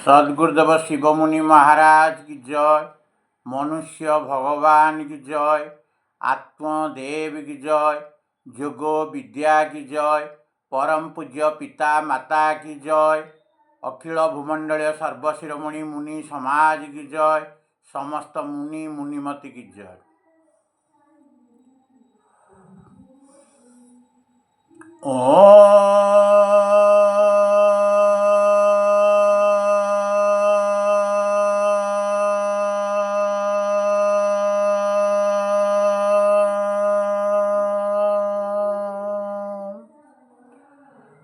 सद्गुरुदेव शिवमुनि महाराज की जय। मनुष्य भगवान की जय। आत्मदेव की जय। जोगो विद्या की जय। परम पूज्य पिता माता की जय। अखिल भूमंडलीय सर्वशिरोमणि मुनि समाज की जय। समस्त मुनि मुनिमति की जय।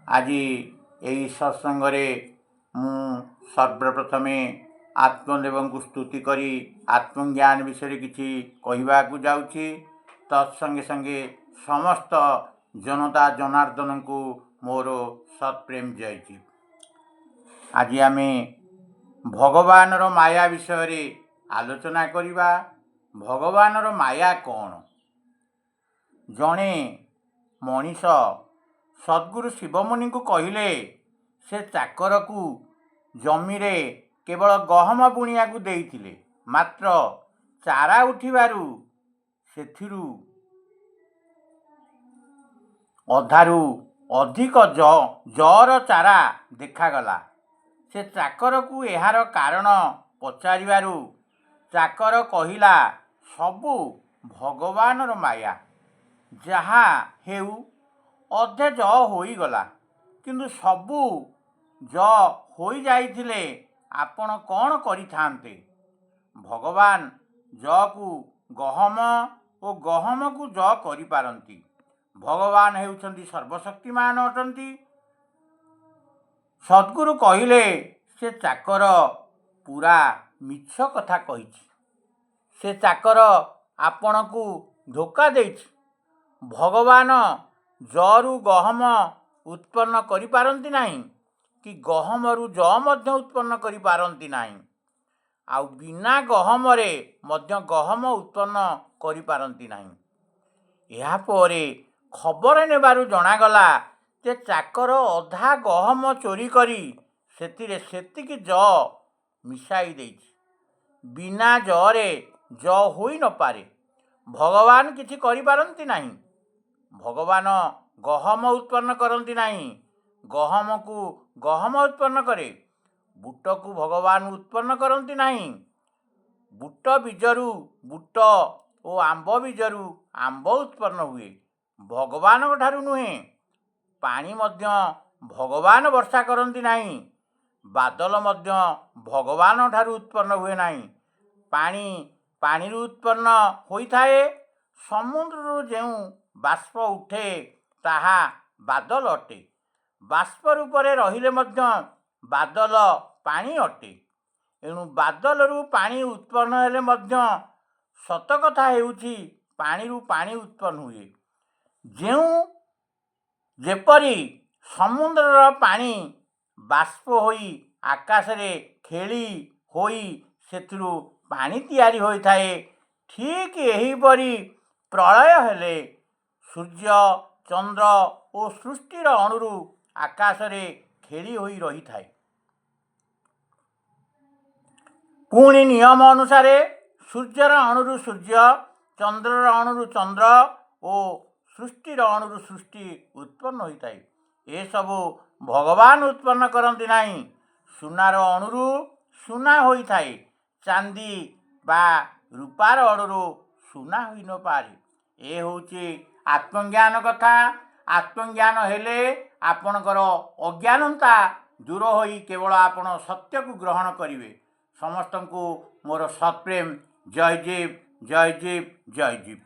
आज यही सत्संगरे मु सर्वप्रथमे आत्मदेव को स्तुति करी आत्मज्ञान विषय किसी कहवाक जाऊँगी। तत्संगे संगे समस्त जनता जनार्दन को मोर सत्प्रेम जयजी। आज आम भगवान माया विषय आलोचना करिबा। भगवान माया कौन? जड़े मनीष सद्गुरु शिवमुनि को कहले से चाकर को जमी रे केवल गहम बुणिया को देइथिले, मात्र चारा उठिबारु सेथिरु अधारू अधिक जर चारा देखागला। से चाकर को यार कारण पचारिबारु चाकर कहिला सबु भगवान माया, जहा हेउ अधे ज होईगला, किंतु सबु ज होई जाइथिले आपण कौन करिथान्ते? भगवान ज को गहम और गहम को ज करि पारंती। भगवान हेउछंती सर्वशक्तिमान अटंती। सद्गुरु कहिले से चाकर पूरा मिछ कथा कहिछि। से चाकर आपण को धोखा देछि। भगवान जरु गहम उत्पन्न करि पारंती नाही, कि गहमरु ज मध्य उत्पन्न करि पारंती नाही, आ बिना गहम रे मध्य गहम उत्पन्न करि पारंती नाही। या परे खबर नेबारु जणागला जे चाकर अधा गहम चोरी करी सेतिरे सेतिकी ज मिसाई देछि। बिना जरे ज होई न पारे। भगवान किछि करि पारंती नाही। भगवान गहम उत्पन्न करंती नाही। गहम को गहम उत्पन्न करे। बूट को भगवान उत्पन्न करंती नाही। बूट बीजरू बूट और आंब बीजरू आंब उत्पन्न हुए, भगवान ठारू नुहे। पानी मध्य भगवान वर्षा करंती नाही। बादल मध्य भगवान ठारू उत्पन्न हुए नाही। पानी पानी उत्पन्न होइथाए। समुद्र जेउ बाष्प उठे ताहा बादल अटे। बाष्प रूपरे रहिले मध्य बादल पानी अटे। एणु बादलरू पानी उत्पन्न हेले मध्य सत कथा हेउछि पानीरू पानी उत्पन्न हुए। जेउ जेपरी समुद्रर पानी बाष्प होई आकाश रे खेली होई सेथिरु पानी तैयारी होइथाए, ठीक एहीपरि प्रलय हेले सूर्य चंद्र और सृष्टिर अणुरू आकाश रे खेली होई रही थाए। पुणी नियम अनुसार सूर्यर अणुरू सूर्य, चंद्रर अणुरू चंद्र और सृष्टिर अणुरू सृष्टि उत्पन्न होता है। ये सबू भगवान उत्पन्न करती नहीं। सुनार अणुरू सुना होता है। चांदी बा रूपार अणुरू सुना होई न पारे। ये होची आत्मज्ञान कथा। आत्मज्ञान हेले आपणकर अज्ञानता दूर होई केवल आपण सत्य को ग्रहण करिवे। समस्त को मोर सत्प्रेम। जय जीव जय जीव जय जीव।